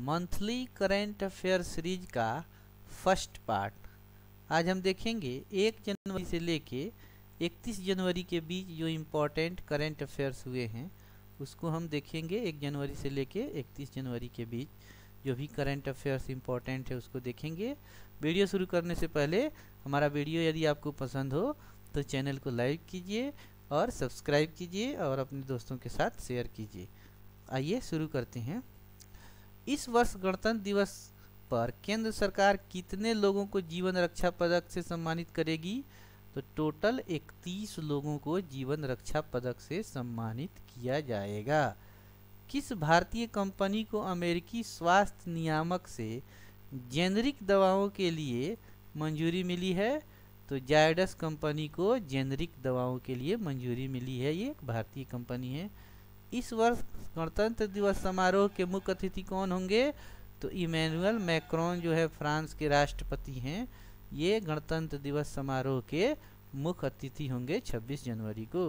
Monthly current affair series का first part. आज हम देखेंगे 1 जनवरी से लेके 31 जनवरी के बीच जो इम्पोर्टेंट करेंट अफेयर्स हुए हैं उसको हम देखेंगे। 1 जनवरी से लेके 31 जनवरी के बीच जो भी करेंट अफेयर्स इम्पोर्टेंट है उसको देखेंगे। वीडियो शुरू करने से पहले हमारा वीडियो यदि आपको पसंद हो तो चैनल को लाइक कीजिए और सब्सक्राइब कीजिए और अपने दोस्तों के साथ शेयर कीजिए। आइए शुरू करते हैं। इस वर्ष गणतंत्र दिवस पर केंद्र सरकार कितने लोगों को जीवन रक्षा पदक से सम्मानित करेगी? तो टोटल 31 लोगों को जीवन रक्षा पदक से सम्मानित किया जाएगा। किस भारतीय कंपनी को अमेरिकी स्वास्थ्य नियामक से जेनरिक दवाओं के लिए मंजूरी मिली है? तो जायडस कंपनी को जेनरिक दवाओं के लिए मंजूरी मिली है। ये एक भारतीय कंपनी है। इस वर्ष गणतंत्र दिवस समारोह के मुख्य अतिथि कौन होंगे? तो इमैनुअल मैक्रोन जो है फ्रांस के राष्ट्रपति हैं, ये गणतंत्र दिवस समारोह के मुख्य अतिथि होंगे 26 जनवरी को।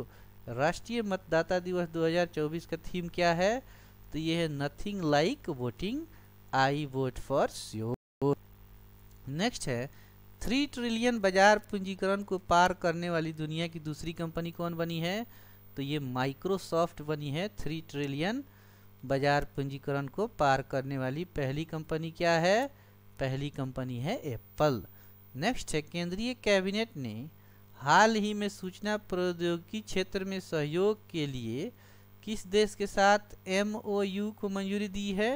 राष्ट्रीय मतदाता दिवस 2024 का थीम क्या है? तो ये है nothing like voting, I vote for sure. Next है 3 ट्रिलियन बाजार पूंजीकरण को पार करने वाली दुनिया की दूसरी कंपनी कौन बनी है? तो ये माइक्रोसॉफ्ट बनी है। 3 ट्रिलियन बाजार पूंजीकरण को पार करने वाली पहली कंपनी क्या है? पहली कंपनी है एप्पल। नेक्स्ट है केंद्रीय कैबिनेट ने हाल ही में सूचना प्रौद्योगिकी क्षेत्र में सहयोग के लिए किस देश के साथ MOU को मंजूरी दी है?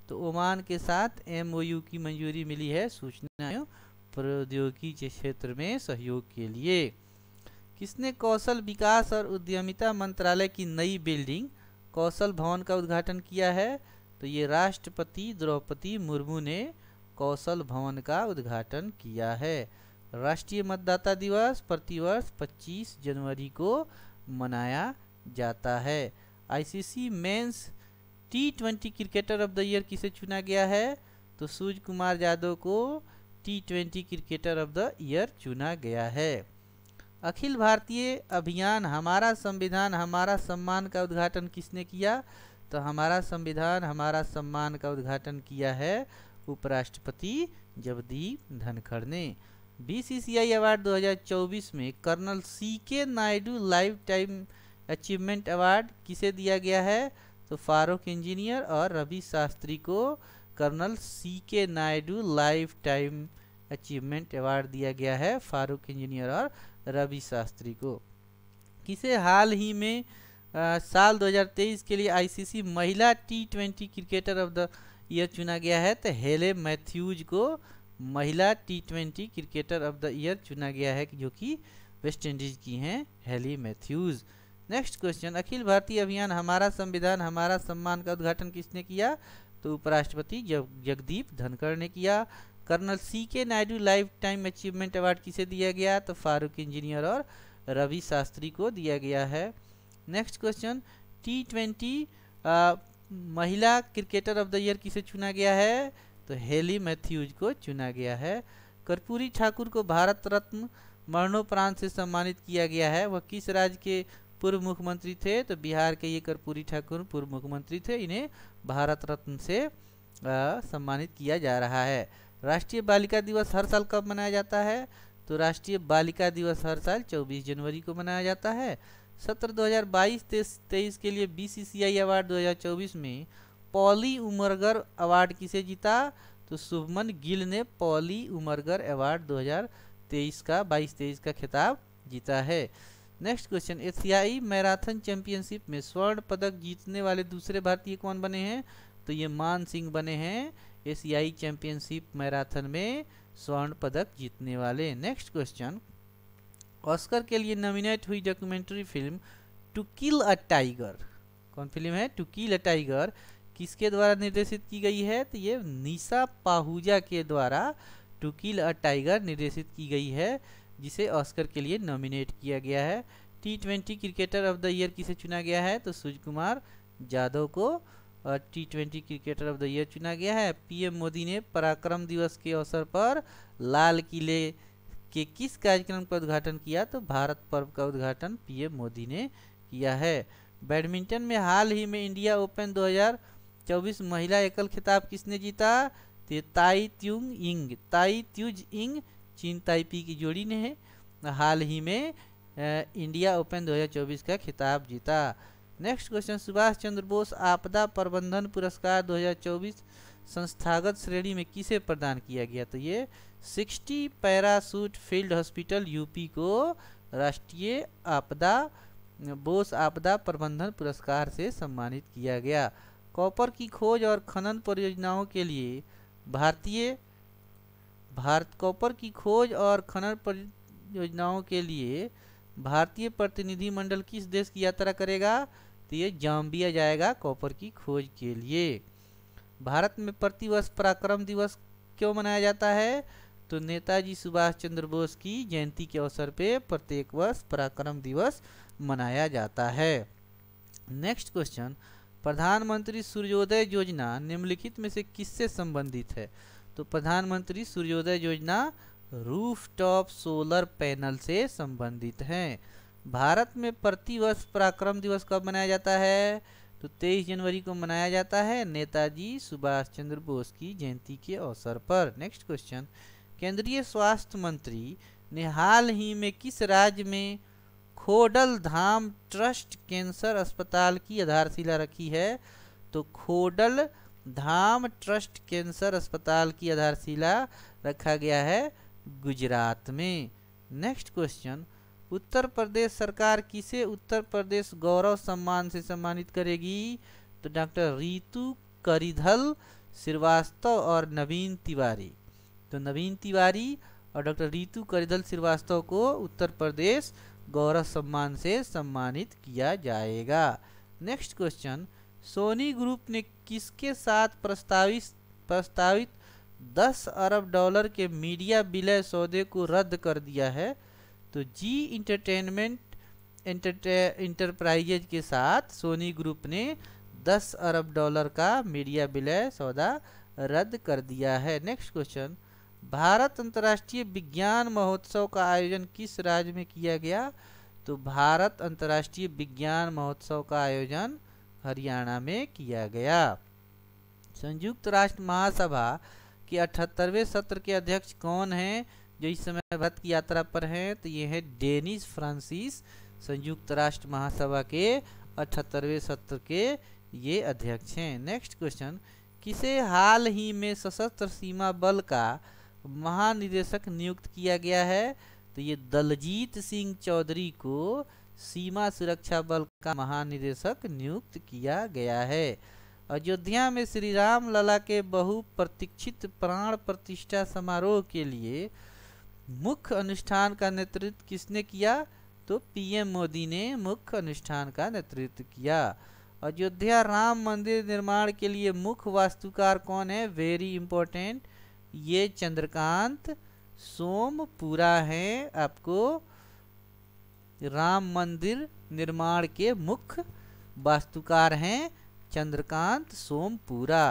तो ओमान के साथ MOU की मंजूरी मिली है सूचना प्रौद्योगिकी के क्षेत्र में सहयोग के लिए। किसने कौशल विकास और उद्यमिता मंत्रालय की नई बिल्डिंग कौशल भवन का उद्घाटन किया है? तो ये राष्ट्रपति द्रौपदी मुर्मू ने कौशल भवन का उद्घाटन किया है। राष्ट्रीय मतदाता दिवस प्रतिवर्ष 25 जनवरी को मनाया जाता है। ICC men's T20 cricketer of the year किसे चुना गया है? तो सूर्य कुमार यादव को T20 cricketer of the year चुना गया है। अखिल भारतीय अभियान हमारा संविधान हमारा सम्मान का उद्घाटन किसने किया? तो हमारा संविधान हमारा सम्मान का उद्घाटन किया है उपराष्ट्रपति जगदीप धनखड़ ने। BCCI अवार्ड 2024 में colonel CK Naidu lifetime achievement award किसे दिया गया है? तो फारूक इंजीनियर और रवि शास्त्री को colonel CK Naidu lifetime achievement award दिया गया है, फारूक इंजीनियर और रवि शास्त्री को। किसे हाल ही में साल 2023 के लिए ICC महिला T20 cricketer of the year चुना गया है? तो हेले मैथ्यूज को महिला T20 cricketer of the year चुना गया है, जो कि वेस्ट इंडीज की हैं Hayley Matthews. Next question, Akhil Bharatiya अभियान हमारा संविधान हमारा सम्मान का उद्घाटन किसने किया? तो उपराष्ट्रपति जगदीप धनखड़ ने किया। Colonel CK Naidu lifetime achievement award किसे दिया गया? तो फारूक इंजीनियर और रवि शास्त्री को दिया गया है। नेक्स्ट क्वेश्चन, T20 महिला क्रिकेटर ऑफ द ईयर किसे चुना गया है? तो हेली मैथ्यूज को चुना गया है। कर्पूरी ठाकुर को भारत रत्न मरणोपरांत से सम्मानित किया गया है। वह किस राज्य के पूर्व मुख्यमंत्री थे? तो बिहार के ये कर्पूरी ठाकुर पूर्व मुख्यमंत्री थे, इन्हें भारत रत्न से सम्मानित किया जा रहा है। राष्ट्रीय बालिका दिवस हर साल कब मनाया जाता है? तो राष्ट्रीय बालिका दिवस हर साल 24 जनवरी को मनाया जाता है। सत्र 2022-23 के लिए BCCI अवार्ड 2024 में पॉली उमरगर अवार्ड किसे जीता? तो शुभमन गिल ने पॉली उमरगर अवार्ड 2023 का 22-23 का खिताब जीता है। नेक्स्ट क्वेश्चन, एशियाई मैराथन चैंपियनशिप में स्वर्ण पदक जीतने वाले दूसरे भारतीय कौन बने हैं? तो ये मान सिंह बने हैं एशियाई चैंपियनशिप मैराथन में स्वर्ण पदक जीतने वाले। नेक्स्ट क्वेश्चन, ऑस्कर के लिए नॉमिनेट हुई documentary film to kill a tiger, कौन फिल्म है? टू किल अ टाइगर किसके द्वारा निर्देशित की गई है? तो ये निशा पाहुजा के द्वारा टू किल अ टाइगर निर्देशित की गई है, जिसे ऑस्कर के लिए नॉमिनेट किया गया है। T20 cricketer of the year किसे चुना गया है? तो सूर्य कुमार यादव को T20 cricketer of the year चुना गया है। PM मोदी ने पराक्रम दिवस के अवसर पर लाल किले के किस कार्यक्रम का उद्घाटन किया? तो भारत पर्व का उद्घाटन PM मोदी ने किया है। बैडमिंटन में हाल ही में इंडिया ओपन 2024 महिला एकल खिताब किसने जीता? तो ये ताई त्यूज इंग चीन ताइपी की जोड़ी ने है हाल ही में इंडिया ओपन 2024 का खिताब जीता। नेक्स्ट क्वेश्चन, सुभाष चंद्र बोस आपदा प्रबंधन पुरस्कार 2024 संस्थागत श्रेणी में किसे प्रदान किया गया? तो ये 60 पैराशूट फील्ड हॉस्पिटल यूपी को राष्ट्रीय बोस आपदा प्रबंधन पुरस्कार से सम्मानित किया गया। कॉपर की खोज और खनन परियोजनाओं के लिए कॉपर की खोज और खनन परियोजनाओं के लिए भारतीय प्रतिनिधिमंडल किस देश की यात्रा करेगा? तो ये जाम्बिया जाएगा कॉपर की खोज के लिए। भारत में प्रतिवर्ष पराक्रम दिवस क्यों मनाया जाता है? तो नेताजी सुभाष चंद्र बोस की जयंती के अवसर पे प्रत्येक वर्ष पराक्रम दिवस मनाया जाता है। नेक्स्ट क्वेश्चन, प्रधानमंत्री सूर्योदय योजना निम्नलिखित में से किससे संबंधित है? तो प्रधानमंत्री सूर्योदय योजना रूफटॉप सोलर पैनल से संबंधित है। भारत में प्रतिवर्ष पराक्रम दिवस कब मनाया जाता है? तो 23 जनवरी को मनाया जाता है नेताजी सुभाष चंद्र बोस की जयंती के अवसर पर। नेक्स्ट क्वेश्चन, केंद्रीय स्वास्थ्य मंत्री ने हाल ही में किस राज्य में खोडल धाम ट्रस्ट कैंसर अस्पताल की आधारशिला रखी है? तो खोडल धाम ट्रस्ट कैंसर अस्पताल की आधारशिला रखा गया है गुजरात में। नेक्स्ट क्वेश्चन, उत्तर प्रदेश सरकार किसे उत्तर प्रदेश गौरव सम्मान से सम्मानित करेगी? तो डॉक्टर रितु करिधल श्रीवास्तव और नवीन तिवारी। तो नवीन तिवारी और डॉक्टर रितु करिधल श्रीवास्तव को उत्तर प्रदेश गौरव सम्मान से सम्मानित किया जाएगा। नेक्स्ट क्वेश्चन, सोनी ग्रुप ने किसके साथ प्रस्तावित 10 अरब डॉलर के मीडिया विलय सौदे को रद्द कर दिया है? तो जी इंटरप्राइजेज के साथ सोनी ग्रुप ने 10 अरब डॉलर का मीडिया विलय सौदा रद्द कर दिया है। नेक्स्ट क्वेश्चन, भारत अंतर्राष्ट्रीय विज्ञान महोत्सव का आयोजन किस राज्य में किया गया? तो भारत अंतर्राष्ट्रीय विज्ञान महोत्सव का आयोजन हरियाणा में किया गया। संयुक्त राष्ट्र महासभा के 78वें सत्र के अध्यक्ष कौन हैं जो इस समय भारत की यात्रा पर हैं? तो ये है डेनिस फ्रांसिस, संयुक्त राष्ट्र महासभा के 78वें सत्र के ये अध्यक्ष हैं। नेक्स्ट क्वेश्चन, किसे हाल ही में सशस्त्र सीमा बल का महानिदेशक नियुक्त किया गया है? तो ये दलजीत सिंह चौधरी को सीमा सुरक्षा बल का महानिदेशक नियुक्त किया गया है। अयोध्या में श्री राम लला के बहुप्रतीक्षित प्राण प्रतिष्ठा समारोह के लिए मुख्य अनुष्ठान का नेतृत्व किसने किया? तो पीएम मोदी ने मुख्य अनुष्ठान का नेतृत्व किया। अयोध्या राम मंदिर निर्माण के लिए मुख्य वास्तुकार कौन है? वेरी इंपॉर्टेंट, ये चंद्रकांत सोमपुरा हैं। आपको राम मंदिर निर्माण के मुख्य वास्तुकार हैं चंद्रकांत सोमपुरा।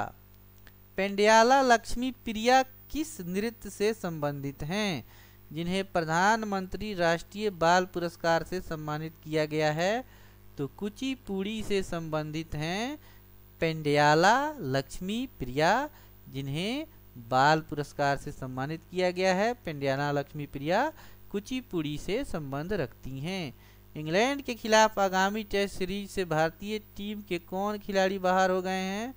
पेंड्याला लक्ष्मी प्रिया किस नृत्य से संबंधित हैं जिन्हें प्रधानमंत्री राष्ट्रीय बाल पुरस्कार से सम्मानित किया गया है? तो कुचिपुड़ी से संबंधित हैं पेंड्याला लक्ष्मी प्रिया, जिन्हें बाल पुरस्कार से सम्मानित किया गया है। पेंड्याला लक्ष्मी प्रिया कुचिपुड़ी से संबंध रखती हैं। इंग्लैंड के खिलाफ आगामी टेस्ट सीरीज से भारतीय टीम के कौन खिलाड़ी बाहर हो गए हैं?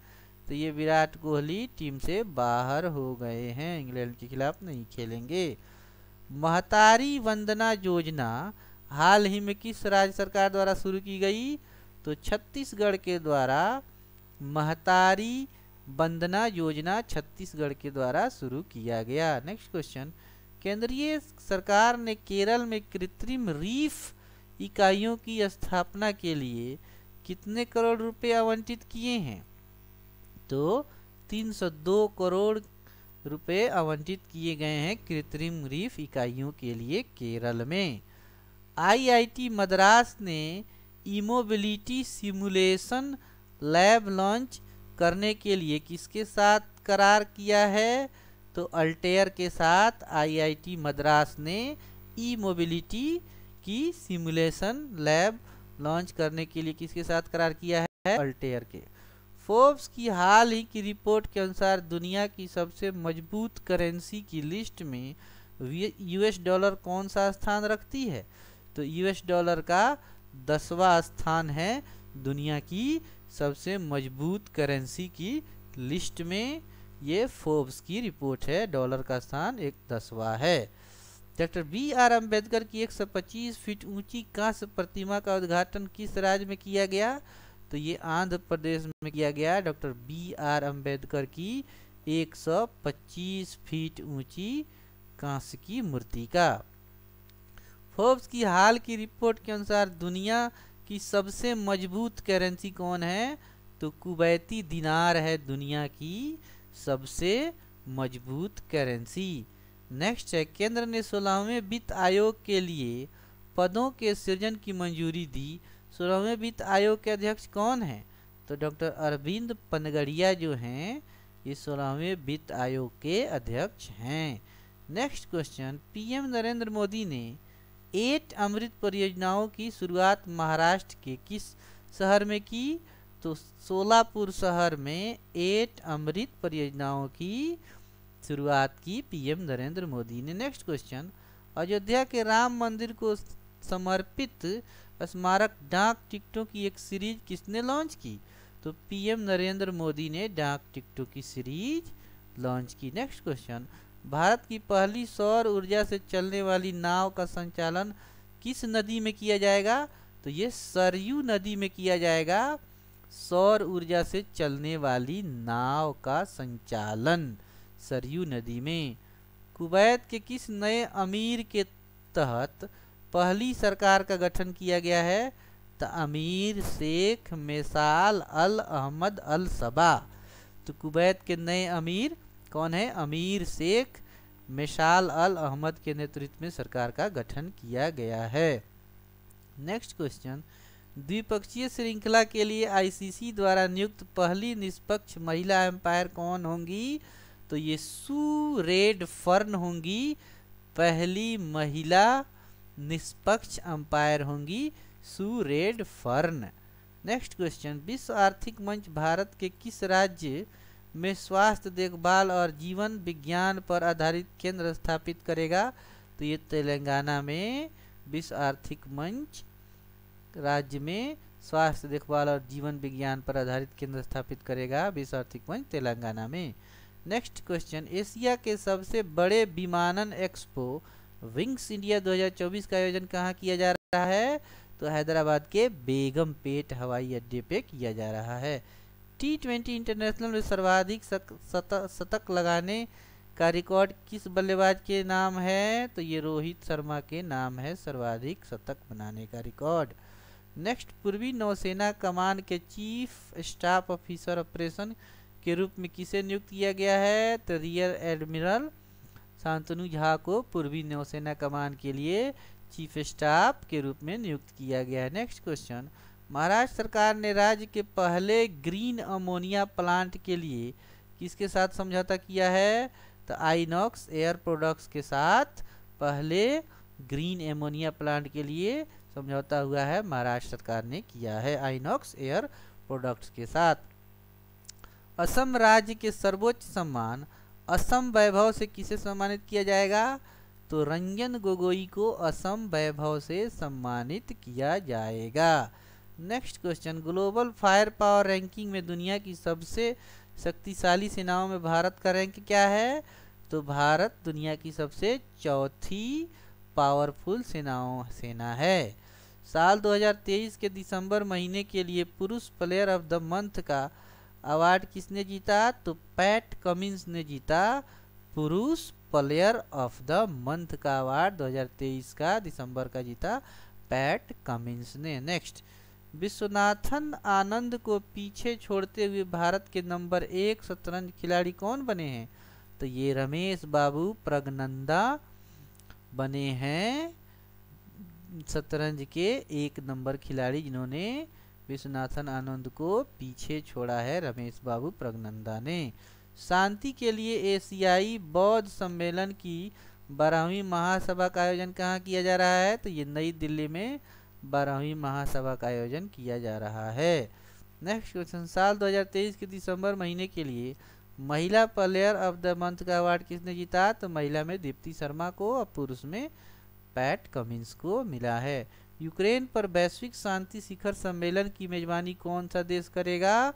तो ये विराट कोहली टीम से बाहर हो गए हैं, इंग्लैंड के खिलाफ नहीं खेलेंगे। महतारी वंदना योजना हाल ही में किस राज्य सरकार द्वारा शुरू की गई? तो छत्तीसगढ़ के द्वारा महतारी वंदना योजना छत्तीसगढ़ के द्वारा शुरू किया गया। नेक्स्ट क्वेश्चन, केंद्रीय सरकार ने केरल में कृत्रिम रीफ इकाइयों की स्थापना के लिए कितने करोड़ रुपए आवंटित किए हैं? तो 302 करोड़ रुपए आवंटित किए गए हैं कृत्रिम रीफ इकाइयों के लिए केरल में। आईआईटी मद्रास ने ई-मोबिलिटी सिमुलेशन लैब लॉन्च करने के लिए किसके साथ करार किया है? तो अल्टेयर के साथ आईआईटी मद्रास ने ई-मोबिलिटी की सिमुलेशन लैब लॉन्च करने के लिए किसके साथ करार किया है? अल्टेयर के। फोर्ब्स की हाल ही की रिपोर्ट के अनुसार दुनिया की सबसे मजबूत करेंसी की लिस्ट में यूएस डॉलर कौन सा स्थान रखती है? तो यूएस डॉलर का 10वां स्थान है दुनिया की सबसे मजबूत करेंसी की लिस्ट में। ये फोर्ब्स की रिपोर्ट है, डॉलर का स्थान 10वां है। डॉक्टर बी आर अम्बेडकर की 125 फीट ऊंची कांस्य प्रतिमा का उद्घाटन किस राज्य में किया गया? तो ये आंध्र प्रदेश में किया गया। डॉक्टर बी आर अम्बेडकर की 125 फीट ऊंची कांस्य की मूर्ति का। फोर्ब्स की हाल की रिपोर्ट के अनुसार दुनिया की सबसे मजबूत करेंसी कौन है? तो कुवैती दिनार है दुनिया की सबसे मजबूत करेंसी। नेक्स्ट है, केंद्र ने 16वें वित्त आयोग के लिए पदों के सृजन की मंजूरी दी। 16वें वित्त आयोग के अध्यक्ष कौन हैं? तो डॉक्टर अरविंद पनगड़िया जो हैं ये 16वें वित्त आयोग के अध्यक्ष हैं। Next question, PM Narendra Modi ने 8 अमृत परियोजनाओं की शुरुआत महाराष्ट्र के किस शहर में की? तो सोलापुर शहर में 8 अमृत परियोजनाओं की शुरुआत की पीएम नरेंद्र मोदी ने। नेक्स्ट क्वेश्चन, अयोध्या के राम मंदिर को समर्पित स्मारक डाक टिकटों की एक सीरीज किसने लॉन्च की? तो पीएम नरेंद्र मोदी ने डाक टिकटों की सीरीज लॉन्च की। नेक्स्ट क्वेश्चन, भारत की पहली सौर ऊर्जा से चलने वाली नाव का संचालन किस नदी में किया जाएगा? तो ये सरयू नदी में किया जाएगा। सौर ऊर्जा से चलने वाली नाव का संचालन सरयू नदी में। कुवैत के किस नए अमीर के तहत पहली सरकार का गठन किया गया है? तो अमीर शेख मेसाल अल अहमद अल सबा। तो कुवैत के नए अमीर कौन है? अमीर शेख मेसाल अल अहमद के नेतृत्व में सरकार का गठन किया गया है। नेक्स्ट क्वेश्चन, द्विपक्षीय श्रृंखला के लिए आईसीसी द्वारा नियुक्त पहली निष्पक्ष महिला एम्पायर कौन होंगी? तो ये सू रेडफर्न होंगी, पहली महिला निष्पक्ष अंपायर होंगी सू रेडफर्न। नेक्स्ट क्वेश्चन, विश्व आर्थिक मंच भारत के किस राज्य में स्वास्थ्य देखभाल और जीवन विज्ञान पर आधारित केंद्र स्थापित करेगा? तो ये तेलंगाना में विश्व आर्थिक मंच राज्य में स्वास्थ्य देखभाल और जीवन विज्ञान पर आधारित केंद्र स्थापित करेगा विश्व आर्थिक मंच तेलंगाना में। नेक्स्ट क्वेश्चन, एशिया के सबसे बड़े विमानन एक्सपो विंग्स इंडिया 2024 का आयोजन कहाँ किया जा रहा है? तो हैदराबाद के बेगमपेट हवाई अड्डे पे किया जा रहा है। T20 इंटरनेशनल में सर्वाधिक शतक लगाने का रिकॉर्ड किस बल्लेबाज के नाम है? तो ये रोहित शर्मा के नाम है सर्वाधिक शतक बनाने का रिकॉर्ड। नेक्स्ट, पूर्वी नौसेना कमान के चीफ स्टाफ ऑफिसर ऑपरेशन के रूप में किसे नियुक्त किया गया है? तो रियर एडमिरल शांतनु झा को पूर्वी नौसेना कमान के लिए चीफ स्टाफ के रूप में नियुक्त किया गया है। नेक्स्ट क्वेश्चन, महाराष्ट्र सरकार ने राज्य के पहले ग्रीन अमोनिया प्लांट के लिए किसके साथ समझौता किया है? तो आइनॉक्स एयर प्रोडक्ट्स के साथ पहले ग्रीन एमोनिया प्लांट के लिए समझौता हुआ है, महाराष्ट्र सरकार ने किया है आइनॉक्स एयर प्रोडक्ट्स के साथ। असम राज्य के सर्वोच्च सम्मान असम वैभव से किसे सम्मानित किया जाएगा? तो रंजन गोगोई को असम वैभव से सम्मानित किया जाएगा। Next question, global fire power ranking में दुनिया की सबसे शक्तिशाली सेनाओं में भारत का रैंक क्या है? तो भारत दुनिया की सबसे चौथी पावरफुल सेना है। साल 2023 के दिसंबर महीने के लिए पुरुष प्लेयर ऑफ द मंथ का अवार्ड किसने जीता? तो पैट कमिंस ने जीता पुरुष प्लेयर ऑफ द मंथ का अवार्ड 2023 का दिसंबर का जीता पैट कमिंस ने। नेक्स्ट, विश्वनाथन आनंद को पीछे छोड़ते हुए भारत के नंबर 1 शतरंज खिलाड़ी कौन बने हैं? तो ये रमेश बाबू प्रगनंदा बने हैं शतरंज के 1 नंबर खिलाड़ी, जिन्होंने विश्वनाथन आनंद को पीछे छोड़ा है रमेश बाबू प्रगनंदा ने। शांति के लिए एशियाई बौद्ध सम्मेलन की 12वीं महासभा का आयोजन कहाँ किया जा रहा है? तो ये नई दिल्ली में 12वीं महासभा का आयोजन किया जा रहा है। नेक्स्ट क्वेश्चन, साल 2023 के दिसंबर महीने के लिए महिला प्लेयर ऑफ द मंथ का अवार्ड किसने जीता? तो महिला में दीप्ति शर्मा को और पुरुष में पैट कमिंस को मिला है। यूक्रेन पर वैश्विक शांति शिखर सम्मेलन की मेजबानी कौन सा देश करेगा?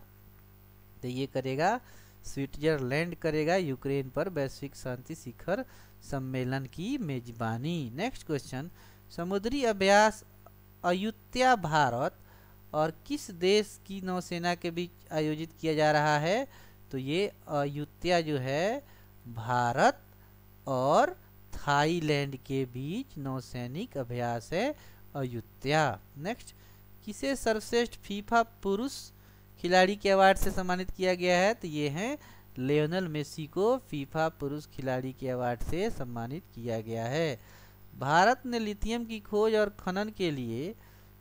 तो ये करेगा स्विट्जरलैंड करेगा यूक्रेन पर वैश्विक शांति शिखर सम्मेलन की मेजबानी। नेक्स्ट क्वेश्चन, समुद्री अभ्यास अयुत्या भारत और किस देश की नौसेना के बीच आयोजित किया जा रहा है? तो ये अयुत्या जो है भारत और थाईलैंड के बीच नौसैनिक अभ्यास है अयुत्या। नेक्स्ट, किसे सर्वश्रेष्ठ फीफा पुरुष खिलाड़ी के अवार्ड से सम्मानित किया गया है? तो ये हैं लियोनेल मेसी को फीफा पुरुष खिलाड़ी के अवार्ड से सम्मानित किया गया है। भारत ने लिथियम की खोज और खनन के लिए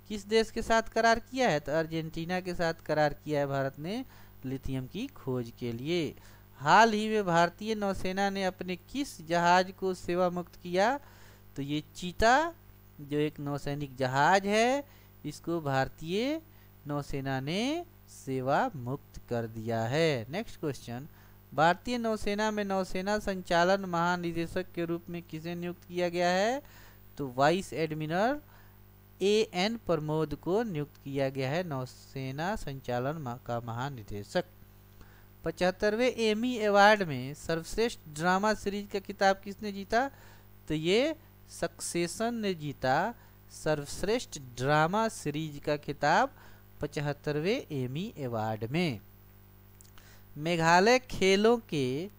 किस देश के साथ करार किया है? तो अर्जेंटीना के साथ करार किया है भारत ने लिथियम की खोज के लिए। हाल ही में भारतीय नौसेना ने अपने किस जहाज को सेवा मुक्त किया? तो ये चीता जो एक नौसैनिक जहाज है, इसको भारतीय नौसेना ने सेवा मुक्त कर दिया है। नेक्स्ट क्वेश्चन, भारतीय नौसेना में नौसेना संचालन महानिदेशक के रूप में किसे नियुक्त किया गया है? तो वाइस एडमिरल AN प्रमोद को नियुक्त किया गया है नौसेना संचालन का महानिदेशक। 75वें एमी अवार्ड में सर्वश्रेष्ठ ड्रामा सीरीज का खिताब किसने जीता? तो ये सक्सेशन ने जीता सर्वश्रेष्ठ ड्रामा सीरीज का खिताब 75वें एमी अवार्ड में। मेघालय खेलों के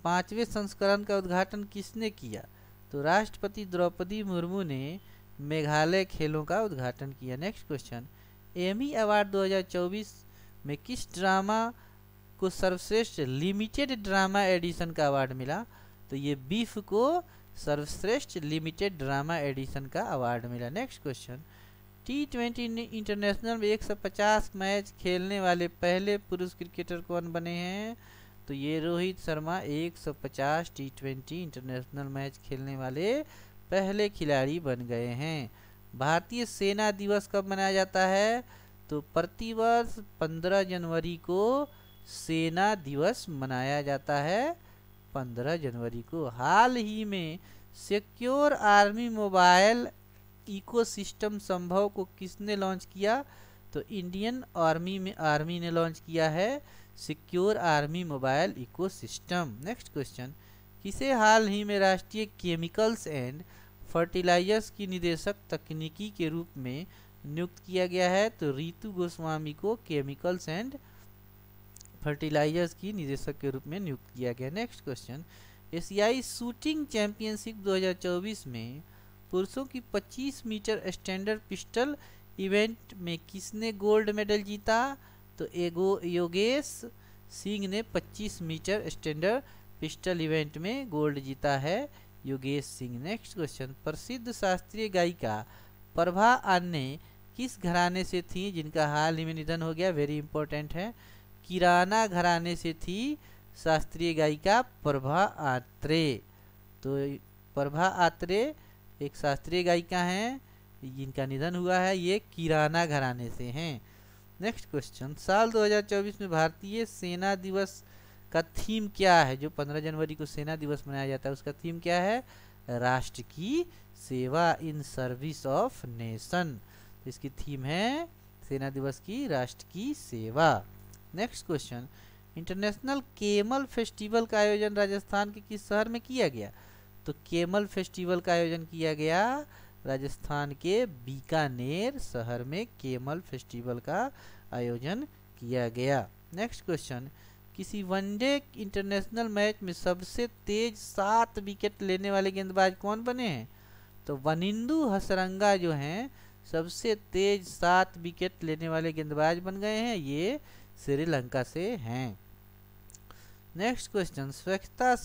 5वें संस्करण का उद्घाटन किसने किया? तो राष्ट्रपति द्रौपदी मुर्मू ने मेघालय खेलों का उद्घाटन किया। नेक्स्ट क्वेश्चन, एमी अवार्ड 2024 में किस ड्रामा को सर्वश्रेष्ठ लिमिटेड ड्रामा एडिशन का अवार्ड मिला? तो ये बीफ को सर्वश्रेष्ठ लिमिटेड ड्रामा एडिशन का अवार्ड मिला। नेक्स्ट क्वेश्चन, T20 इंटरनेशनल में 150 मैच खेलने वाले पहले पुरुष क्रिकेटर कौन बने हैं? तो ये Rohit Sharma 150 T20 international match खेलने वाले पहले खिलाड़ी बन गए हैं। भारतीय सेना दिवस कब मनाया जाता है? तो प्रतिवर्ष 15 जनवरी को सेना दिवस मनाया जाता है, 15 जनवरी को। हाल ही में सिक्योर आर्मी मोबाइल इकोसिस्टम संभव को किसने लॉन्च किया? तो इंडियन आर्मी ने लॉन्च किया है secure army mobile ecosystem. Next question, किसे हाल ही में राष्ट्रीय केमिकल्स एंड फर्टिलाइजर्स की निदेशक तकनीकी के रूप में नियुक्त किया गया है? तो रितु गोस्वामी को केमिकल्स एंड फर्टिलाइजर्स की निदेशक के रूप में नियुक्त किया गया। नेक्स्ट क्वेश्चन, एशियाई शूटिंग चैंपियनशिप 2024 में पुरुषों की 25 मीटर स्टैंडर्ड पिस्टल इवेंट में किसने गोल्ड मेडल जीता? तो योगेश सिंह ने 25 मीटर स्टैंडर्ड पिस्टल इवेंट में गोल्ड जीता है, योगेश सिंह। नेक्स्ट क्वेश्चन, प्रसिद्ध शास्त्रीय गायिका प्रभा आन्ने किस घराने से थी जिनका हाल ही में निधन हो गया? वेरी इंपॉर्टेंट है, किराना घराने से थी शास्त्रीय गायिका प्रभा आत्रे। तो प्रभा आत्रे एक शास्त्रीय गायिका हैं जिनका निधन हुआ है, ये किराना घराने से हैं। नेक्स्ट क्वेश्चन, साल 2024 में भारतीय सेना दिवस का थीम क्या है? जो 15 जनवरी को सेना दिवस मनाया जाता है उसका थीम क्या है? राष्ट्र की सेवा, इन सर्विस ऑफ नेशन। तो इसकी थीम है सेना दिवस की राष्ट्र की सेवा। Next question, international camel festival का आयोजन राजस्थान के किस शहर में किया गया? तो केमल फेस्टिवल का आयोजन किया गया राजस्थान के बीकानेर शहर में केमल फेस्टिवल का आयोजन किया गया। नेक्स्ट क्वेश्चन, किसी वनडे इंटरनेशनल मैच में सबसे तेज 7 विकेट लेने वाले गेंदबाज कौन बने हैं? तो वनिंदु हसरंगा जो हैं सबसे तेज 7 विकेट लेने वाले गेंदबाज बन गए हैं, ये श्रीलंका से हैं। नेक्स्ट क्वेश्चन, स्वच्छता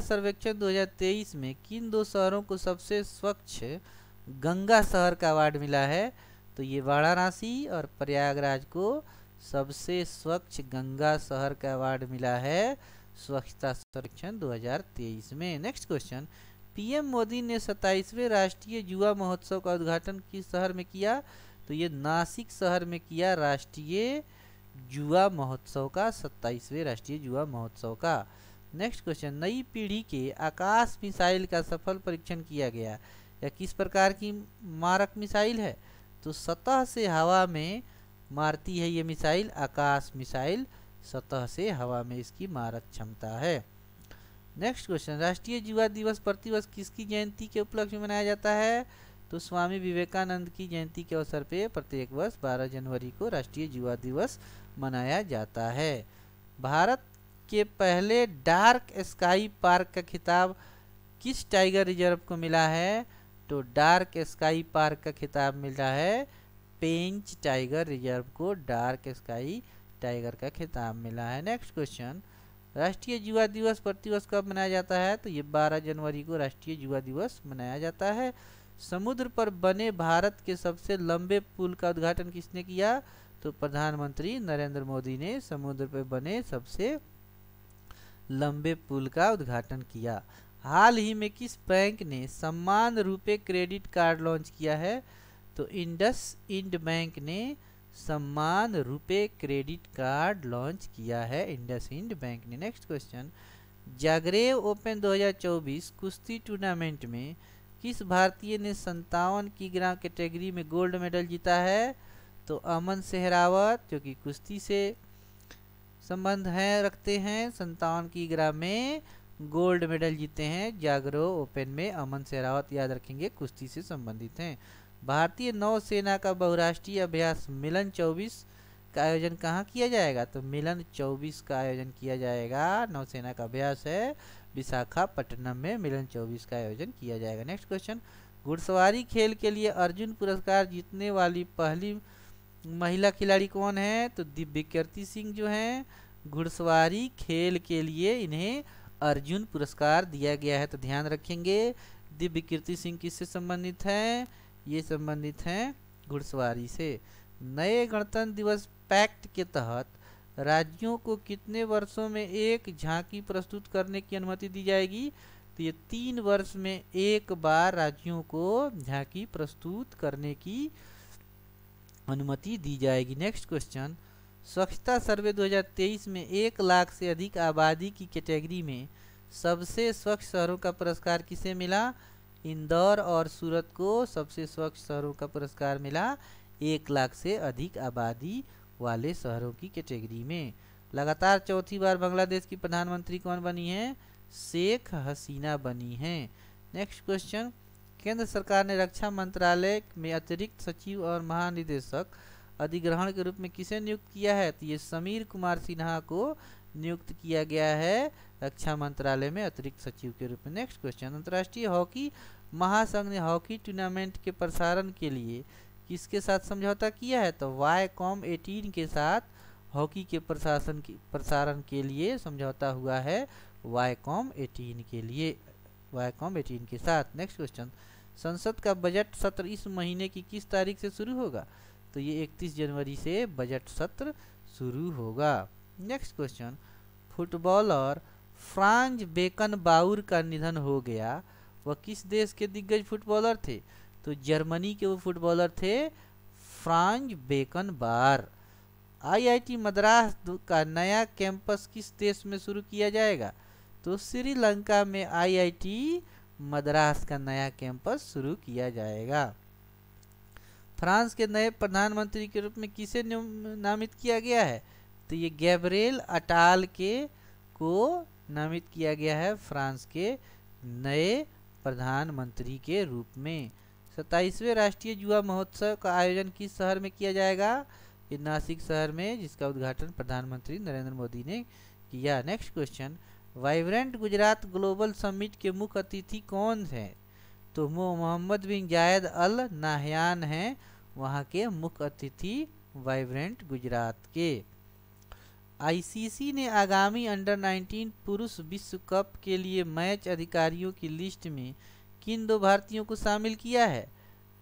सर्वेक्षण 2023 में किन 2 शहरों को सबसे स्वच्छ गंगा शहर का अवार्ड मिला है? तो ये वाराणसी और प्रयागराज को सबसे स्वच्छ गंगा शहर का अवार्ड मिला है स्वच्छता सर्वेक्षण 2023 में। नेक्स्ट क्वेश्चन, पीएम मोदी ने 27वें राष्ट्रीय युवा महोत्सव का उद्घाटन किस शहर में किया? तो ये नासिक शहर में किया राष्ट्रीय जुआ महोत्सव का, 27वें राष्ट्रीय जुआ महोत्सव का। नेक्स्ट क्वेश्चन, नई पीढ़ी के आकाश मिसाइल का सफल परीक्षण किया गया। यह किस प्रकार की मारक मिसाइल है? तो सतह से हवा में मारती है ये मिसाइल, आकाश मिसाइल, सतह से हवा में इसकी मारक क्षमता है। नेक्स्ट क्वेश्चन, राष्ट्रीय युवा दिवस प्रतिवर्ष किसकी जयंती के उपलक्ष्य में मनाया जाता है? तो स्वामी विवेकानंद की जयंती के अवसर पे प्रत्येक वर्ष 12 जनवरी को राष्ट्रीय युवा दिवस मनाया जाता है। भारत के पहले डार्क स्काई पार्क का खिताब किस टाइगर रिजर्व को मिला है? तो डार्क स्काई पार्क का खिताब मिला है पेंच टाइगर रिजर्व को, डार्क स्काई टाइगर का खिताब मिला है। नेक्स्ट क्वेश्चन, राष्ट्रीय युवा दिवस प्रतिवर्ष कब मनाया जाता है? तो ये 12 जनवरी को राष्ट्रीय युवा दिवस मनाया जाता है। समुद्र पर बने भारत के सबसे लंबे पुल का उद्घाटन किसने किया? तो प्रधानमंत्री नरेंद्र मोदी ने समुद्र पर बने सबसे लंबे पुल का उद्घाटन किया। हाल ही में किस बैंक ने सम्मान रुपे क्रेडिट कार्ड लॉन्च किया है? तो इंडसइंड बैंक ने सम्मान रुपे क्रेडिट कार्ड लॉन्च किया है, इंडसइंड बैंक ने। नेक्स्ट क्वेश्चन, जागरेव ओपन 2024 कुश्ती टूर्नामेंट में किस भारतीय ने 57 किलोग्राम कैटेगरी में गोल्ड मेडल जीता है? तो अमन सेहरावत, जो कि कुश्ती से संबंध है रखते हैं, 57 किलोग्राम में गोल्ड मेडल जीते हैं। जागरो ओपन में अमन सेहरावत, याद रखेंगे, कुश्ती से संबंधित हैं। भारतीय नौसेना का बहुराष्ट्रीय अभ्यास मिलन 24 का आयोजन कहाँ किया जाएगा? तो मिलन 24 का आयोजन किया जाएगा, नौसेना का अभ्यास है विशाखापट्टनम में, मिलन 24 का आयोजन किया जाएगा। नेक्स्ट क्वेश्चन, घुड़सवारी खेल के लिए अर्जुन पुरस्कार जीतने वाली पहली महिला खिलाड़ी कौन है? तो दिव्य कीर्ति सिंह जो हैं, घुड़सवारी खेल के लिए इन्हें अर्जुन पुरस्कार दिया गया है, तो ध्यान रखेंगे। दिव्य कीर्ति सिंह किससे संबंधित हैं? ये संबंधित हैं घुड़सवारी से। नए गणतंत्र दिवस पैक्ट के तहत राज्यों को कितने वर्षों में एक झांकी प्रस्तुत करने की अनुमति दी जाएगी? तो ये 3 वर्ष में एक बार राज्यों को झांकी प्रस्तुत करने की अनुमति दी जाएगी। नेक्स्ट क्वेश्चन, स्वच्छता सर्वे 2023 में 1 लाख से अधिक आबादी की कैटेगरी में सबसे स्वच्छ शहरों का पुरस्कार किसे मिला? इंदौर और सूरत को सबसे स्वच्छ शहरों का पुरस्कार मिला 1 लाख से अधिक आबादी वाले शहरों की कैटेगरी में। लगातार चौथी बार बांग्लादेश की प्रधानमंत्री कौन बनी है? शेख हसीना बनी हैं। नेक्स्ट क्वेश्चन, केंद्र सरकार ने रक्षा मंत्रालय में अतिरिक्त सचिव और महानिदेशक अधिग्रहण के रूप में किसे नियुक्त किया है? तो ये समीर कुमार सिन्हा को नियुक्त किया गया है रक्षा मंत्रालय में अतिरिक्त सचिव के रूप में। नेक्स्ट क्वेश्चन, अंतर्राष्ट्रीय हॉकी महासंघ ने हॉकी टूर्नामेंट के प्रसारण के लिए किसके साथ समझौता किया है? तो वाईकॉम 18 के साथ हॉकी के प्रसारण के लिए समझौता हुआ है, वाईकॉम 18 के लिए, वाईकॉम 18 के साथ। नेक्स्ट क्वेश्चन, संसद का बजट सत्र इस महीने की किस तारीख से शुरू होगा? तो ये 31 जनवरी से बजट सत्र शुरू होगा। नेक्स्ट क्वेश्चन, फुटबॉलर फ्रांज बेकनबाउर का निधन हो गया, वह किस देश के दिग्गज फुटबॉलर थे? तो जर्मनी के वो फुटबॉलर थे फ्रांज बेकनबाउर। आईआईटी मद्रास का नया कैंपस किस देश में शुरू किया जाएगा? तो श्रीलंका में आईआईटी मद्रास का नया कैंपस शुरू किया जाएगा। फ्रांस के नए प्रधानमंत्री के रूप में किसे नामित किया गया है? तो ये गैब्रिएल अटाल को नामित किया गया है फ्रांस के नए प्रधानमंत्री के रूप में। 27वें राष्ट्रीय युवा महोत्सव का आयोजन किस शहर में किया जाएगा? ये नासिक शहर में, जिसका उद्घाटन प्रधानमंत्री नरेंद्र मोदी ने किया। Next question, vibrant Gujarat global summit के मुख्य अतिथि कौन हैं? तो मोहम्मद बिन जायद अल नाहयान हैं वहाँ के मुख्य अतिथि वाइब्रेंट गुजरात के। आईसीसी ने आगामी अंडर-19 पुरुष विश्व कप के लिए मैच अधिकारियों की लिस्ट में किन 2 भारतीयों को शामिल किया है?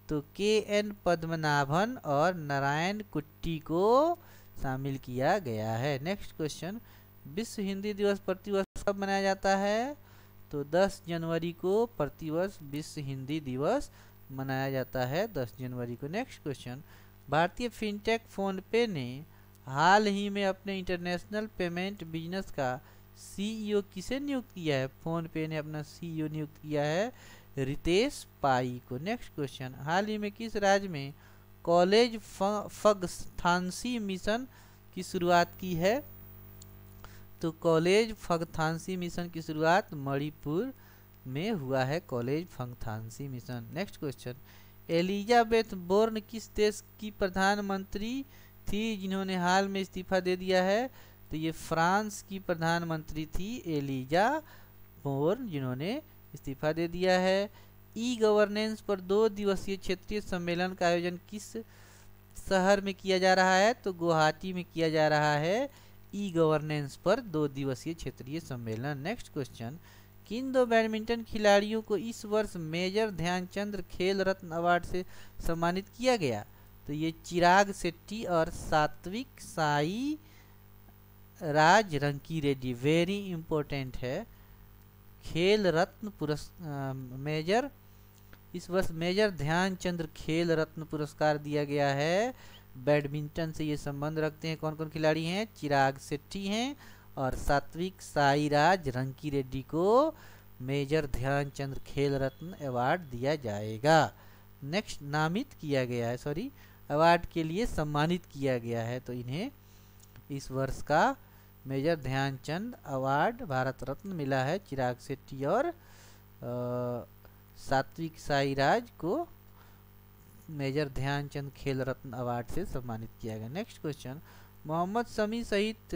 तो KN पद्मनाभन और नारायण कुट्टी को शामिल किया गया है। नेक्स्ट क्वेश्चन, विश्व हिंदी दिवस प्रतिवर्ष कब मनाया जाता है? तो 10 जनवरी को प्रतिवर्ष विश्व हिंदी दिवस मनाया जाता है, 10 जनवरी को। नेक्स्ट क्वेश्चन, भारतीय फिनटेक फोनपे ने हाल ही में अपने इंटरनेशनल पेमेंट बिजनेस का सीईओ किसे नियुक्त किया है? फोनपे ने अपना सीईओ नियुक्त किया है रितेश पाई को। नेक्स्ट क्वेश्चन, हाल ही में किस राज्य में कॉलेज फगथांसी मिशन की शुरुआत की है? तो कॉलेज फगथांसी मिशन की शुरुआत मणिपुर में हुआ है, कॉलेज फगथांसी mission. Next question, Elizabeth born किस देश की प्रधानमंत्री थी जिन्होंने हाल में इस्तीफा दे दिया है? तो ये फ्रांस की प्रधानमंत्री थी एलिजा बोर्न, जिन्होंने इस्तीफा दे दिया है। ई गवर्नेंस पर 2 दिवसीय क्षेत्रीय सम्मेलन का आयोजन किस शहर में किया जा रहा है? तो गुवाहाटी में किया जा रहा है ई गवर्नेंस पर 2 दिवसीय क्षेत्रीय सम्मेलन। नेक्स्ट क्वेश्चन, किन 2 बैडमिंटन खिलाड़ियों को इस वर्ष मेजर ध्यानचंद खेल रत्न अवार्ड से सम्मानित किया गया? तो ये चिराग शेट्टी और सात्विक साई राज रंकी रेड्डी। वेरी इंपॉर्टेंट है, खेल रत्न मेजर इस वर्ष मेजर ध्यानचंद खेल रत्न पुरस्कार दिया गया है। बैडमिंटन से ये संबंध रखते हैं। कौन कौन खिलाड़ी हैं? चिराग शेट्टी हैं और सात्विक साईराज रंकी रेड्डी को मेजर ध्यानचंद खेल रत्न अवार्ड दिया जाएगा। नेक्स्ट, नामित किया गया है, सॉरी अवार्ड के लिए सम्मानित किया गया है, तो इन्हें इस वर्ष का मेजर ध्यानचंद अवार्ड भारत रत्न मिला है चिराग शेट्टी और सात्विक साईराज को मेजर ध्यानचंद खेल रत्न अवार्ड से सम्मानित किया गया। नेक्स्ट क्वेश्चन, मोहम्मद शमी सहित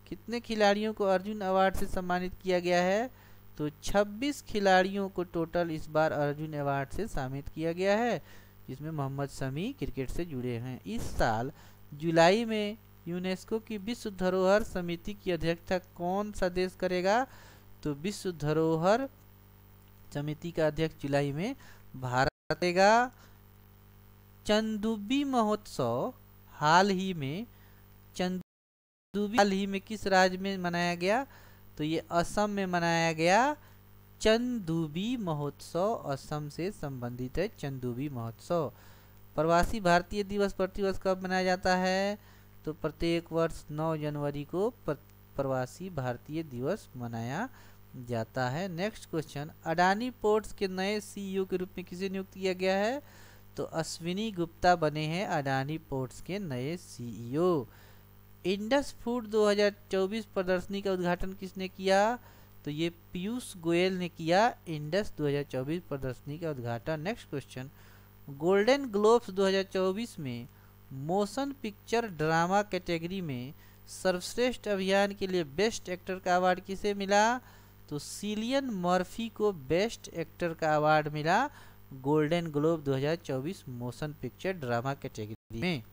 कितने खिलाड़ियों को अर्जुन अवार्ड से सम्मानित किया गया है? तो 26 खिलाड़ियों को टोटल इस बार अर्जुन अवार्ड से सम्मानित किया गया है, जिसमें मोहम्मद शमी क्रिकेट से जुड़े हैं। इस साल जुलाई में यूनेस्को की विश्व धरोहर समिति की अध्यक्षता कौन सा देश करेगा? तो विश्व धरोहर समिति का अध्यक्ष जुलाई में भारत करेगा। चंदुबी महोत्सव हाल ही में किस राज्य में मनाया गया? तो ये असम में मनाया गया। चंदुबी महोत्सव असम से संबंधित है। चंदुबी महोत्सव। प्रवासी भारतीय दिवस प्रतिवर्ष कब मनाया जाता है? तो प्रत्येक वर्ष 9 जनवरी को प्रवासी भारतीय दिवस मनाया जाता है। नेक्स्ट क्वेश्चन, अडानी पोर्ट्स के नए सीईओ के रूप में किसे नियुक्त किया गया है? तो अश्विनी गुप्ता बने हैं अडानी पोर्ट्स के नए सीईओ। इंडस फूड 2024 प्रदर्शनी का उद्घाटन किसने किया? तो ये पीयूष गोयल ने किया इंडस 2024 प्रदर्शनी का उद्घाटन। नेक्स्ट क्वेश्चन, गोल्डन ग्लोब्स 2024 में मोशन पिक्चर ड्रामा कैटेगरी में सर्वश्रेष्ठ अभियान के लिए बेस्ट एक्टर का अवार्ड किसे मिला? तो सिलियन मर्फी को बेस्ट एक्टर का अवार्ड मिला golden globe 2024 motion picture drama category में।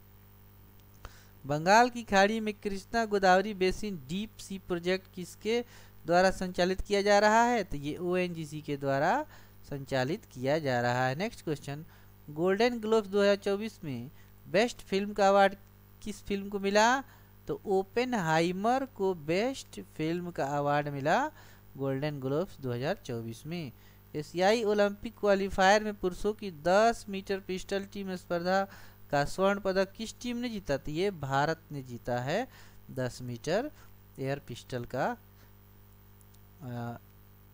बंगाल की खाड़ी में Krishna Godavari basin deep sea project किसके द्वारा संचालित किया जा रहा है? तो ये ओएनजीसी के द्वारा संचालित किया जा रहा है। नेक्स्ट क्वेश्चन, गोल्डन ग्लोब्स 2024 में बेस्ट फिल्म का अवार्ड किस फिल्म को मिला? तो ओपेनहाइमर को बेस्ट फिल्म का अवार्ड मिला गोल्डन ग्लोब्स 2024 में। एशियाई ओलंपिक क्वालिफायर में पुरुषों की 10 मीटर पिस्टल टीम स्पर्धा का स्वर्ण पदक किस टीम ने जीता? तो ये भारत ने जीता है 10 मीटर एयर पिस्टल का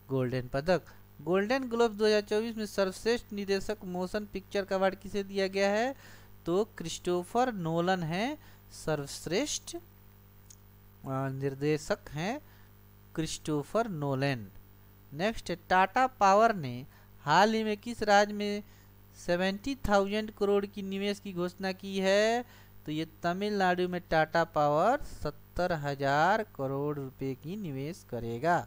गोल्डन पदक। गोल्डन ग्लोब 2024 में सर्वश्रेष्ठ निर्देशक मोशन पिक्चर का अवार्ड किसे दिया गया है? तो क्रिस्टोफर नोलन है सर्वश्रेष्ठ निर्देशक हैं Christopher Nolan. Next, Tata power ने हाल ही में किस राज्य में 70,000 करोड़ की निवेश की घोषणा की है? तो ये तमिलनाडु में टाटा पावर 70,000 करोड़ रुपए की निवेश करेगा।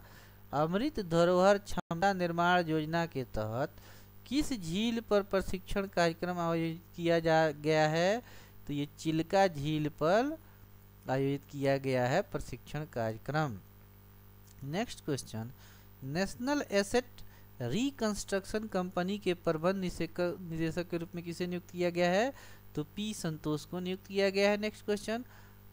अमृत धरोहर क्षमता निर्माण योजना के तहत किस झील पर प्रशिक्षण कार्यक्रम आयोजित किया गया है? तो ये चिल्का झील पर आयोजित किया गया है प्रशिक्षण कार्यक्रम। Next question, national asset reconstruction company के प्रबंध निदेशक के रूप में किसे नियुक्त किया गया है? तो पी संतोष को नियुक्त किया गया है। नेक्स्ट क्वेश्चन,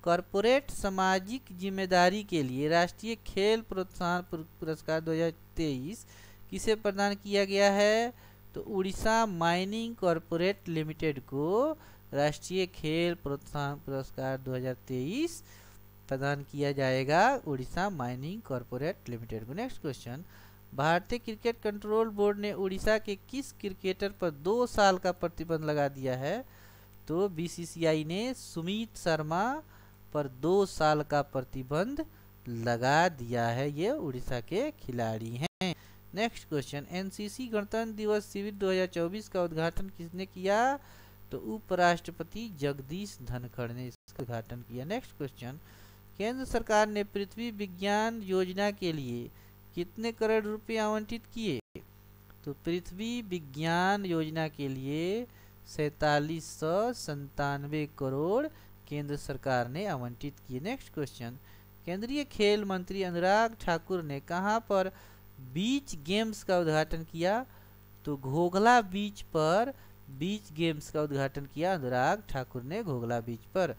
कॉरपोरेट सामाजिक जिम्मेदारी के लिए राष्ट्रीय खेल प्रोत्साहन पुरस्कार 2023 किसे प्रदान किया गया है? तो उड़ीसा माइनिंग कॉरपोरेट लिमिटेड को राष्ट्रीय खेल प्रोत्साहन पुरस्कार 2023 प्रदान किया जाएगा उड़ीसा माइनिंग कॉरपोरेट लिमिटेड को। नेक्स्ट क्वेश्चन, भारतीय क्रिकेट कंट्रोल बोर्ड ने उड़ीसा के किस क्रिकेटर पर 2 साल का प्रतिबंध लगा दिया है? तो बीसीसीआई ने सुमित शर्मा पर 2 साल का प्रतिबंध लगा दिया है, ये उड़ीसा के खिलाड़ी हैं। नेक्स्ट क्वेश्चन, एनसीसी गणतंत्र दिवस शिविर 2024 का उद्घाटन किसने किया? तो उपराष्ट्रपति जगदीश धनखड़ ने इसका उद्घाटन किया। नेक्स्ट क्वेश्चन, केंद्र सरकार ने पृथ्वी विज्ञान योजना के लिए कितने करोड़ रुपए आवंटित किए? तो पृथ्वी विज्ञान योजना के लिए 4797 करोड़ केंद्र सरकार ने आवंटित किए। नेक्स्ट क्वेश्चन, केंद्रीय खेल मंत्री अनुराग ठाकुर ने कहां पर बीच गेम्स का उद्घाटन किया? तो घोघला बीच पर बीच गेम्स का उद्घाटन किया अनुराग ठाकुर ने घोघला बीच पर।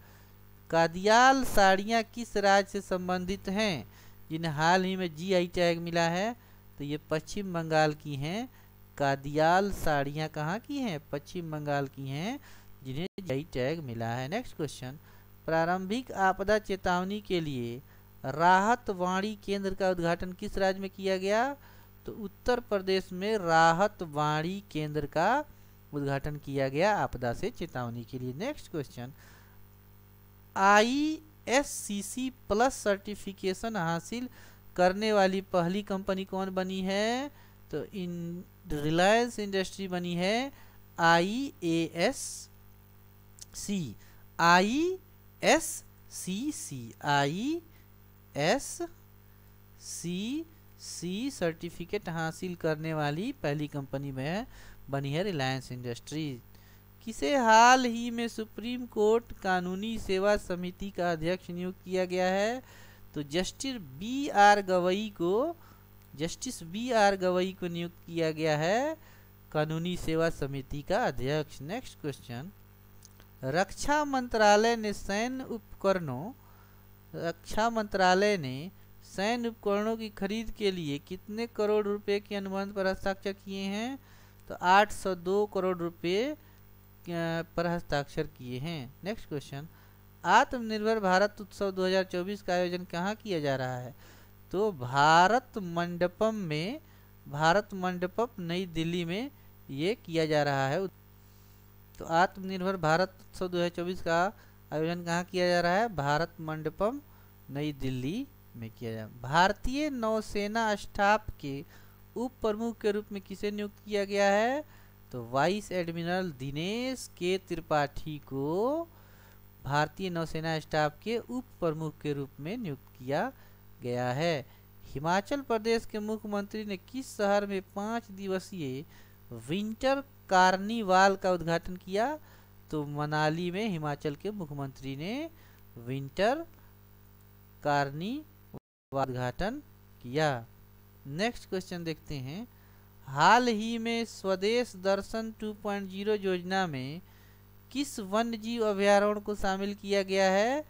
कादियाल साड़ियाँ किस राज्य से संबंधित हैं जिन्हें हाल ही में जीआई टैग मिला है? तो ये पश्चिम बंगाल की हैं। कादियाल साड़ियाँ कहाँ की हैं? पश्चिम बंगाल की हैं, जिन्हें जीआई टैग मिला है। नेक्स्ट क्वेश्चन, प्रारंभिक आपदा चेतावनी के लिए राहत वाणी केंद्र का उद्घाटन किस राज्य में किया गया? तो उत्तर प्रदेश में राहत वाणी केंद्र का उद्घाटन किया गया आपदा से चेतावनी के लिए। Next question, ISCC plus certification हासिल करने वाली पहली कंपनी कौन बनी है? तो रिलायंस इंडस्ट्री बनी है ISCC सर्टिफिकेट हासिल करने वाली पहली कंपनी में बनी है रिलायंस इंडस्ट्रीज। किसे हाल ही में सुप्रीम कोर्ट कानूनी सेवा समिति का अध्यक्ष नियुक्त किया गया है? तो जस्टिस बी आर गवई को नियुक्त किया गया है कानूनी सेवा समिति का अध्यक्ष। नेक्स्ट क्वेश्चन, रक्षा मंत्रालय ने सैन्य उपकरणों की खरीद के लिए कितने करोड़ रुपए के अनुबंध पर हस्ताक्षर किए हैं? तो 802 करोड़ रुपए पर हस्ताक्षर किए हैं। नेक्स्ट क्वेश्चन, आत्मनिर्भर भारत उत्सव 2024 का आयोजन कहाँ किया जा रहा है? तो भारत मंडपम नई दिल्ली में ये किया जा रहा है। तो आत्मनिर्भर भारत उत्सव 2024 का आयोजन कहाँ किया जा रहा है? भारत मंडपम नई दिल्ली में किया जा रहा है। भारतीय नौसेना स्टाफ के उप प्रमुख के रूप में किसे नियुक्त किया गया है? तो वाइस एडमिरल दिनेश के त्रिपाठी को भारतीय नौसेना स्टाफ के उप प्रमुख के रूप में नियुक्त किया गया है। हिमाचल प्रदेश के मुख्यमंत्री ने किस शहर में 5 दिवसीय विंटर कार्निवाल का उद्घाटन किया? तो मनाली में हिमाचल के मुख्यमंत्री ने विंटर कार्निवाल उद्घाटन किया। नेक्स्ट क्वेश्चन देखते हैं, हाल ही में स्वदेश दर्शन 2.0 योजना में किस वन्यजीव अभयारण्य को शामिल किया गया है?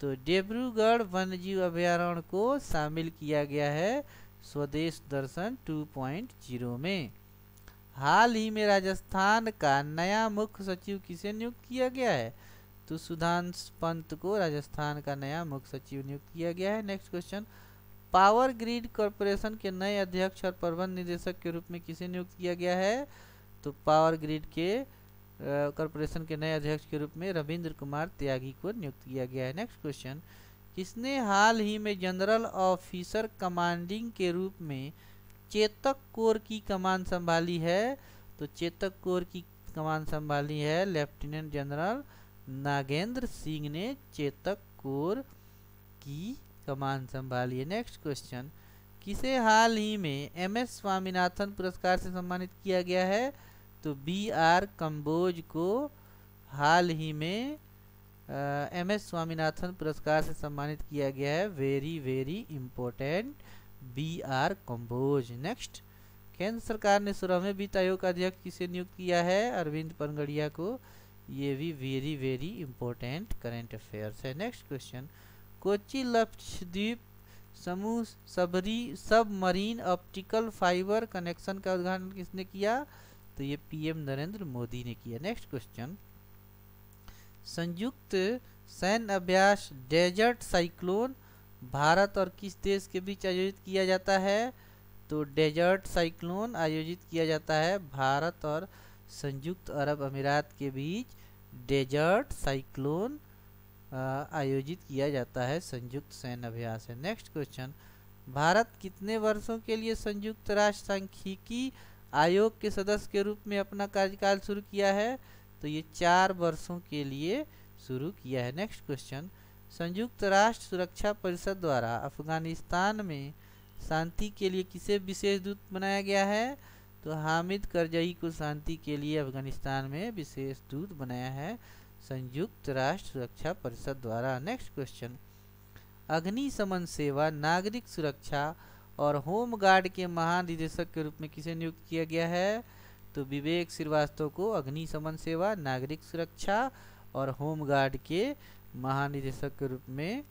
तो डिब्रूगढ़ वन्यजीव अभयारण्य को शामिल किया गया है स्वदेश दर्शन 2.0 में। हाल ही में राजस्थान का नया मुख्य सचिव किसे नियुक्त किया गया है? तो सुधांशु पंत को राजस्थान का नया मुख्य सचिव नियुक्त किया गया है। Next question, power grid corporation के नए अध्यक्ष और प्रबंध निदेशक के रूप में किसे नियुक्त किया गया है? तो पावर ग्रिड के कॉरपोरेशन के नए अध्यक्ष के रूप में रविंद्र कुमार त्यागी को नियुक्त किया गया है। नेक्स्ट क्वेश्चन, किसने हाल ही में जनरल ऑफिसर कमांडिंग के रूप में चेतक कोर की कमान संभाली है? तो चेतक कोर की कमान संभाली है लेफ्टिनेंट जनरल नागेंद्र सिंह ने चेतक कोर की कमान संभाली है। नेक्स्ट क्वेश्चन, किसे हाल ही में MS स्वामीनाथन पुरस्कार से सम्मानित किया गया है? तो BR कंबोज को हाल ही में MS स्वामीनाथन पुरस्कार से सम्मानित किया गया है। Very important BR Kamboj. Next, केंद्र सरकार ने 16वें वित्त आयोग का अध्यक्ष किसे नियुक्त किया है? अरविंद पनगड़िया को। ये भी वेरी इंपॉर्टेंट करेंट अफेयर्स है। नेक्स्ट क्वेश्चन, कोच्चि लक्षद्वीप समूह सबमरीन ऑप्टिकल फाइबर कनेक्शन का उद्घाटन किसने किया? तो ये PM नरेंद्र मोदी ने किया। नेक्स्ट क्वेश्चन, संयुक्त सैन्य अभ्यास डेजर्ट साइक्लोन भारत और किस देश के बीच आयोजित किया जाता है? तो डेजर्ट साइक्लोन आयोजित किया जाता है भारत और संयुक्त अरब अमीरात के बीच डेजर्ट साइक्लोन आयोजित किया जाता है, संयुक्त सैन्य अभ्यास है। नेक्स्ट क्वेश्चन, भारत कितने वर्षों के लिए संयुक्त राष्ट्र सांख्यिकी आयोग के सदस्य के रूप में अपना कार्यकाल शुरू किया है? तो ये 4 वर्षों के लिए शुरू किया है। नेक्स्ट क्वेश्चन, संयुक्त राष्ट्र सुरक्षा परिषद द्वारा अफगानिस्तान में शांति के लिए किसे विशेष दूत बनाया गया है? तो हामिद करजई को शांति के लिए अफगानिस्तान में विशेष दूत बनाया है संयुक्त राष्ट्र सुरक्षा परिषद द्वारा। नेक्स्ट क्वेश्चन, अग्निशमन सेवा, नागरिक सुरक्षा और होम गार्ड के महानिदेशक के रूप में किसे नियुक्त किया गया है? तो विवेक श्रीवास्तव को अग्निशमन सेवा, नागरिक सुरक्षा और होम गार्ड के महानिदेशक के रूप में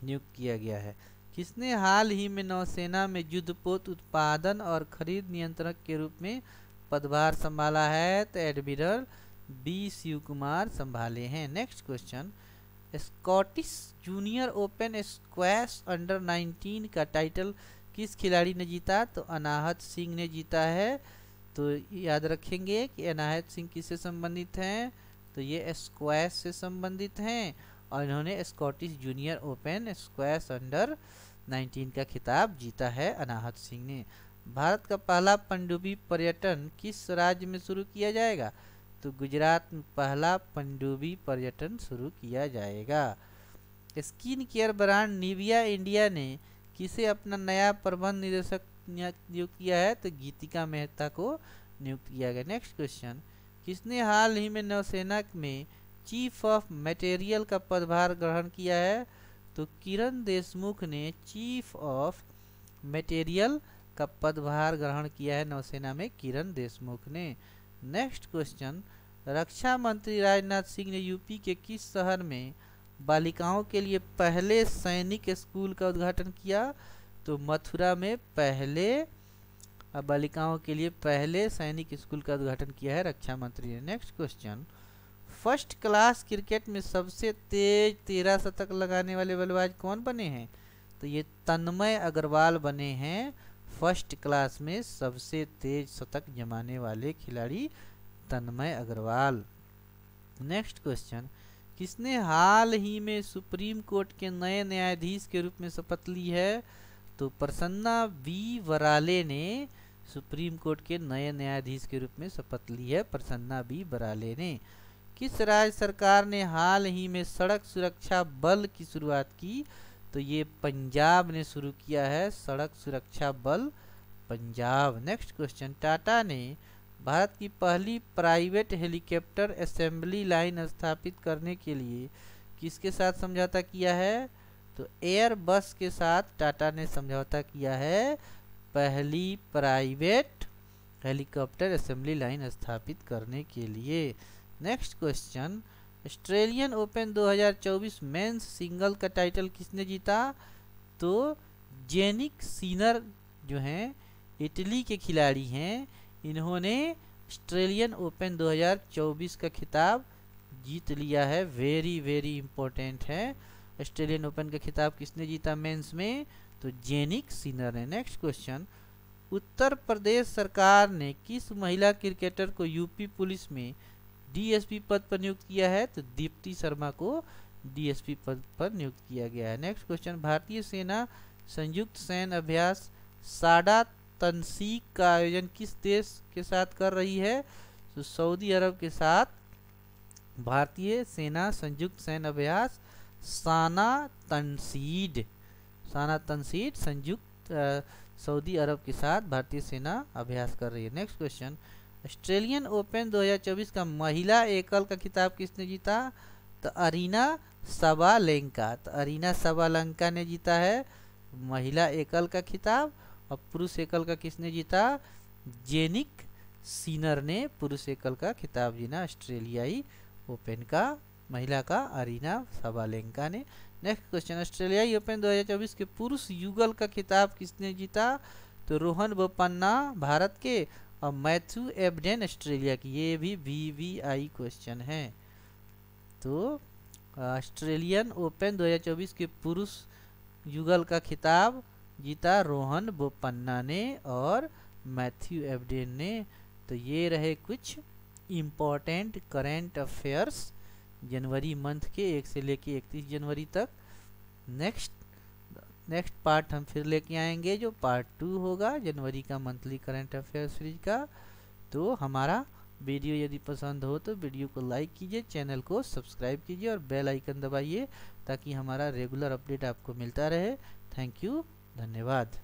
नियुक्त किया गया है। किसने हाल ही में नौसेना में युद्धपोत उत्पादन और खरीद नियंत्रक के रूप में पदभार संभाला है? तो एडमिरल बी शिव कुमार संभाले हैं। Next question, Scottish junior open squash under 19 का टाइटल किस खिलाड़ी ने जीता? तो अनाहत सिंह ने जीता है। तो याद रखेंगे कि अनाहत सिंह किससे संबंधित हैं? तो ये स्क्वैश से संबंधित हैं और इन्होंने Scottish junior open squash under 19 का खिताब जीता है अनाहत सिंह ने। भारत का पहला पनडुब्बी पर्यटन किस राज्य में शुरू किया जाएगा? तो गुजरात में पहला पनडुब्बी पर्यटन शुरू किया जाएगा। Skin care brand Nivea India ने किसे अपना नया प्रबंध निदेशक नियुक्त किया है? तो गीतिका मेहता को नियुक्त किया गया। नेक्स्ट क्वेश्चन, किसने हाल ही में नौसेना में चीफ ऑफ मटेरियल का पदभार ग्रहण किया है? तो किरण देशमुख ने चीफ ऑफ मटेरियल का पदभार ग्रहण किया है नौसेना में, किरण देशमुख ने। नेक्स्ट क्वेश्चन, रक्षा मंत्री राजनाथ सिंह ने यूपी के किस शहर में बालिकाओं के लिए पहले सैनिक स्कूल का उद्घाटन किया? तो मथुरा में पहले बालिकाओं के लिए पहले सैनिक स्कूल का उद्घाटन किया है रक्षा मंत्री ने। Next question, first class cricket में सबसे तेज 13 शतक लगाने वाले बल्लेबाज कौन बने हैं? तो ये तन्मय अग्रवाल बने हैं फर्स्ट क्लास में सबसे तेज शतक जमाने वाले खिलाड़ी तन्मय अग्रवाल। नेक्स्ट क्वेश्चन, किसने हाल ही में सुप्रीम कोर्ट के नए न्यायाधीश के रूप में शपथ ली है? तो प्रसन्ना बी वराले ने सुप्रीम कोर्ट के नए न्यायाधीश के रूप में शपथ ली है, प्रसन्ना बी वराले ने। किस राज्य सरकार ने हाल ही में सड़क सुरक्षा बल की शुरुआत की? तो ये पंजाब ने शुरू किया है सड़क सुरक्षा बल, पंजाब। नेक्स्ट क्वेश्चन, टाटा ने भारत की पहली प्राइवेट हेलीकॉप्टर असेंबली लाइन स्थापित करने के लिए किसके साथ समझौता किया है? तो एयरबस के साथ टाटा ने समझौता किया है पहली प्राइवेट हेलीकॉप्टर असेंबली लाइन स्थापित करने के लिए। Next question, Australian open 2024 men's single का टाइटल किसने जीता? तो जेनिक सिनर जो हैं इटली के खिलाड़ी हैं, इन्होंने ऑस्ट्रेलियन ओपन 2024 का खिताब जीत लिया है। वेरी वेरी इंपॉर्टेंट है। ऑस्ट्रेलियन ओपन का खिताब किसने जीता मेंस में? तो जेनिक सिनर ने। नेक्स्ट क्वेश्चन, उत्तर प्रदेश सरकार ने किस महिला क्रिकेटर को यूपी पुलिस में डीएसपी पद पर नियुक्त किया है? तो दीप्ति शर्मा को डीएसपी पद पर नियुक्त किया गया है। नेक्स्ट क्वेश्चन, भारतीय सेना संयुक्त सैन्य अभ्यास साडा तनसीक का आयोजन किस देश के साथ कर रही है? तो सऊदी अरब के साथ भारतीय सेना संयुक्त सैन्य अभ्यास साना तनसीड संयुक्त सऊदी अरब के साथ भारतीय सेना अभ्यास कर रही है। नेक्स्ट क्वेश्चन, ऑस्ट्रेलियन ओपन 2024 का महिला एकल का खिताब किसने जीता? तो अरीना सबालेंका। तो अरीना सबालेंका ने जीता है महिला एकल का खिताब। और पुरुष एकल का किसने जीता? जेनिक सिनर ने पुरुष एकल का खिताब जीता ऑस्ट्रेलियाई ओपन का, महिला का अरीना सबालेंका ने। नेक्स्ट क्वेश्चन, ऑस्ट्रेलियाई ओपन 2024 के पुरुष युगल का खिताब किसने जीता? तो रोहन बोपन्ना भारत के और मैथ्यू एबडेन ऑस्ट्रेलिया की। ये भी वीवीआई क्वेश्चन है। तो ऑस्ट्रेलियन ओपन 2024 के पुरुष युगल का खिताब जीता रोहन बोपन्ना ने और मैथ्यू एबडेन ने। तो ये रहे कुछ इम्पोर्टेंट करेंट अफेयर्स जनवरी मंथ के 1 से लेके 31 जनवरी तक। नेक्स्ट पार्ट हम फिर लेके आएंगे जो पार्ट 2 होगा जनवरी का मंथली करंट अफेयर सीरीज का। तो हमारा वीडियो यदि पसंद हो तो वीडियो को लाइक कीजिए, चैनल को सब्सक्राइब कीजिए और बेल आइकन दबाइए ताकि हमारा रेगुलर अपडेट आपको मिलता रहे। थैंक यू, धन्यवाद।